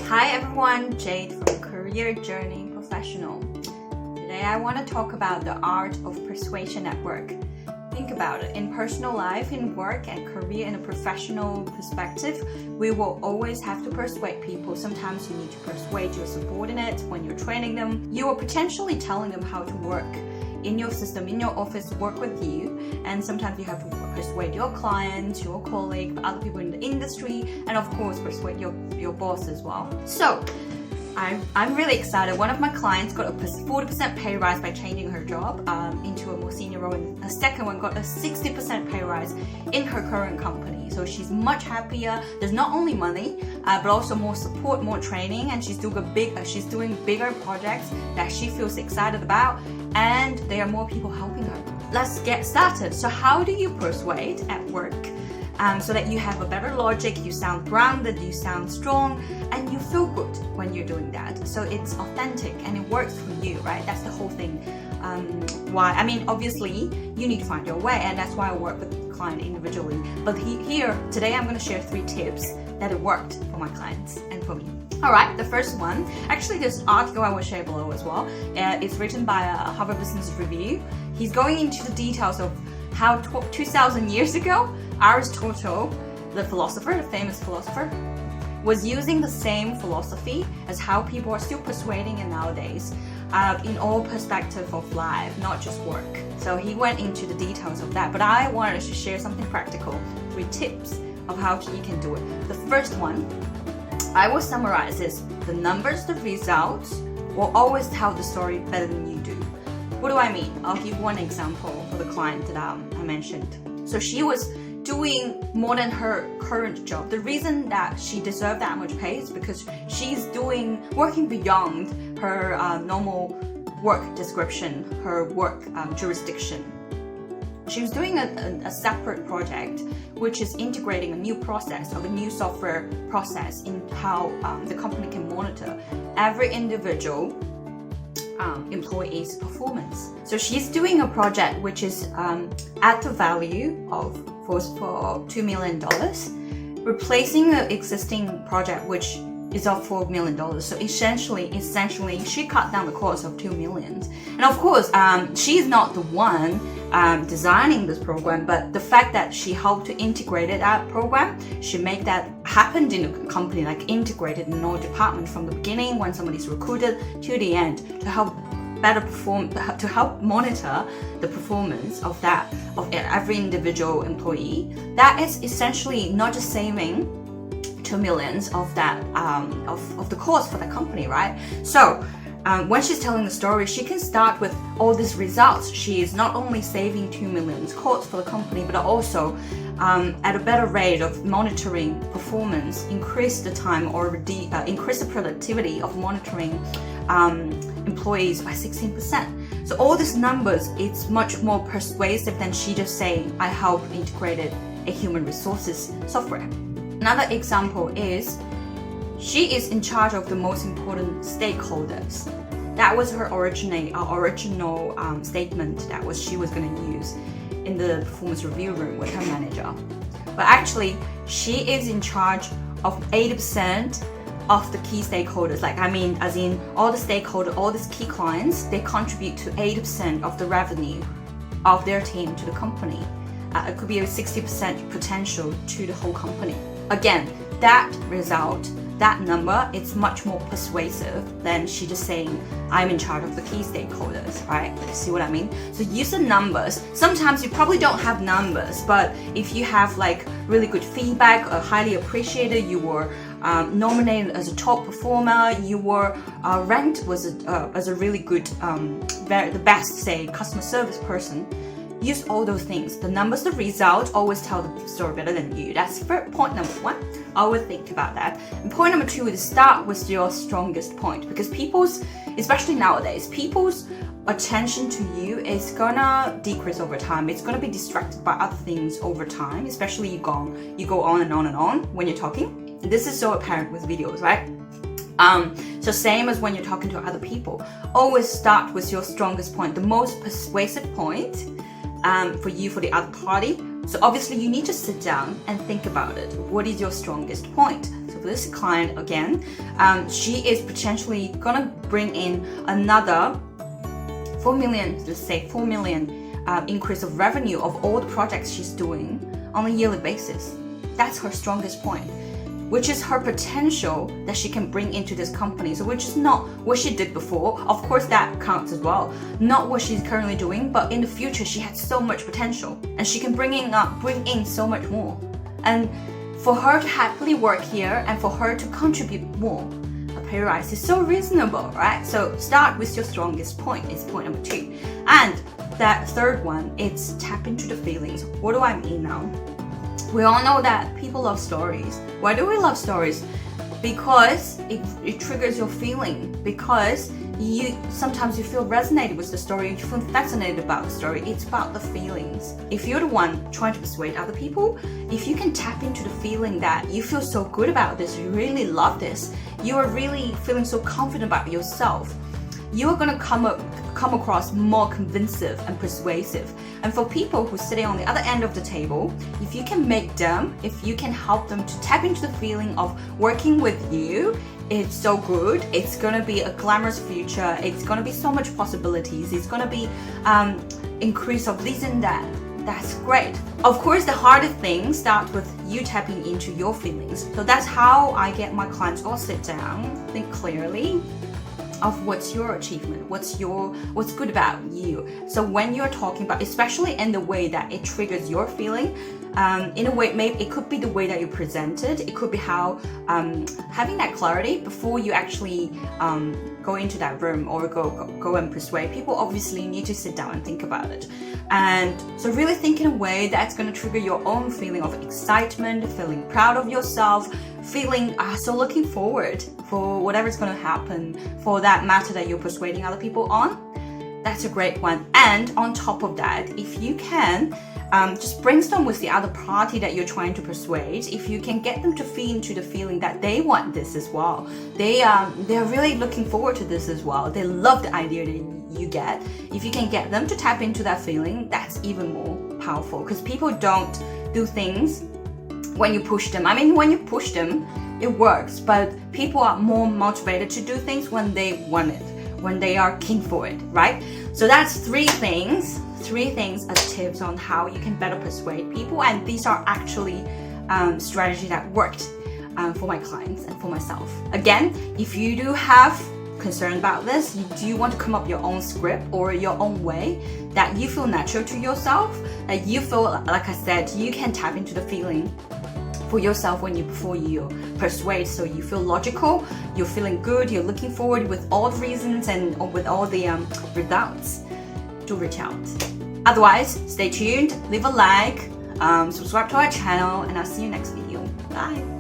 Hi everyone, Jade from Career Journey Professional. Today I want to talk about the art of persuasion at work. Think about it. In personal life, in work and career, in a professional perspective, we will always have to persuade people. Sometimes you need to persuade your subordinates when you're training them. You are potentially telling them how to work in your system, in your office, work with you, and sometimes you have to persuade your clients, your colleague, other people in the industry, and of course persuade your boss as well. So I'm really excited. One of my clients got a 40% pay rise by changing her job into a more senior role, and a second one got a 60% pay rise in her current company. So she's much happier. There's not only money, but also more support, more training, and she's doing bigger projects that she feels excited about, and there are more people helping her. Let's get started. So how do you persuade at work? So that you have a better logic, you sound grounded, you sound strong, and you feel good when you're doing that. So it's authentic and it works for you, right? That's the whole thing. Obviously, you need to find your way, and that's why I work with the client individually. But today I'm going to share 3 tips that it worked for my clients and for me. Alright, the first one, actually this article I will share below as well. It's written by Harvard Business Review. He's going into the details of how 2,000 years ago, Aristotle, the famous philosopher, was using the same philosophy as how people are still persuading it nowadays in all perspective of life, not just work. So he went into the details of that, but I wanted to share something practical, 3 tips of how you can do it. The first one, I will summarize is the numbers, the results will always tell the story better than you do. What do I mean? I'll give one example for the client that I mentioned. So she was doing more than her current job. The reason that she deserved that much pay is because she's working beyond her normal work description, her work jurisdiction. She was doing a separate project, which is integrating a new process of a new software process in how the company can monitor every individual employee's performance. So she's doing a project which is at the value of for $2 million, replacing the existing project which is of $4 million. So essentially, she cut down the cost of $2 million. And of course, she's not the one designing this program, but the fact that she helped to integrate that program, she made that happen in a company, like integrated in all departments from the beginning when somebody's recruited to the end to help better perform, to help monitor the performance of every individual employee. That is essentially not just saving $2 million of that of the cost for the company, right? So when she's telling the story, she can start with all these results. She is not only saving $2 million cost for the company, but also at a better rate of monitoring performance, increase the time or increase the productivity of monitoring employees by 16%. So all these numbers, it's much more persuasive than she just saying, I helped integrated a human resources software. Another example is she is in charge of the most important stakeholders. That was her original statement that she was going to use in the performance review room with her manager. But actually, she is in charge of 80% of the key stakeholders. As in all the stakeholders, all these key clients, they contribute to 80% of the revenue of their team to the company. It could be a 60% potential to the whole company. Again, that result, that number, it's much more persuasive than she just saying, I'm in charge of the key stakeholders, right? See what I mean? So use the numbers. Sometimes you probably don't have numbers, but if you have really good feedback, highly appreciated, you were nominated as a top performer, you were ranked as a really good, the best, say, customer service person, use all those things. The numbers, the results always tell the story better than you. That's point number 1. Always think about that. And point number 2 is start with your strongest point, because especially nowadays, people's attention to you is gonna decrease over time. It's gonna be distracted by other things over time, especially you go on and on and on when you're talking. This is so apparent with videos, right? So same as when you're talking to other people, always start with your strongest point, the most persuasive point for the other party. So obviously you need to sit down and think about it. What is your strongest point? So for this client again, she is potentially gonna bring in another 4 million, let's say 4 million increase of revenue of all the projects she's doing on a yearly basis. That's her strongest point, which is her potential that she can bring into this company. So which is not what she did before. Of course that counts as well. Not what she's currently doing, but in the future she had so much potential and she can bring in so much more. And for her to happily work here and for her to contribute more, a pay rise is so reasonable, right? So start with your strongest point, is point number 2. And that third one, it's tap into the feelings. What do I mean now? We all know that people love stories. Why do we love stories? Because it triggers your feeling. Because sometimes you feel resonated with the story, you feel fascinated about the story. It's about the feelings. If you're the one trying to persuade other people, if you can tap into the feeling that you feel so good about this, you really love this, you are really feeling so confident about yourself, you are going to come across more convincing and persuasive. And for people who are sitting on the other end of the table, if you can if you can help them to tap into the feeling of working with you, it's so good. It's going to be a glamorous future. It's going to be so much possibilities. It's going to be increase of this and that. That's great. Of course, the hardest thing starts with you tapping into your feelings. So that's how I get my clients all sit down, think clearly of what's your achievement, what's good about you. So when you're talking about, especially in the way that it triggers your feeling, in a way, maybe it could be the way that you present it. It could be how having that clarity before you actually go into that room or go and persuade people. Obviously, you need to sit down and think about it. And so really think in a way that's going to trigger your own feeling of excitement, feeling proud of yourself, feeling so looking forward for whatever's going to happen for that matter that you're persuading other people on. That's a great one. And on top of that, if you can just brainstorm with the other party that you're trying to persuade. If you can get them to feed into the feeling that they want this as well, they're really looking forward to this as well. They love the idea that you get. If you can get them to tap into that feeling, that's even more powerful, because people don't do things when you push them. I mean, when you push them, it works, but people are more motivated to do things when they want it, when they are keen for it, right? So that's three things as tips on how you can better persuade people, and these are actually strategies that worked for my clients and for myself. Again, if you do have concern about this, you do want to come up your own script or your own way that you feel natural to yourself, that you feel, like I said, you can tap into the feeling for yourself before you persuade, so you feel logical, you're feeling good, you're looking forward with all the reasons and with all the results, to reach out. Otherwise, stay tuned, leave a like, subscribe to our channel, and I'll see you next video. Bye.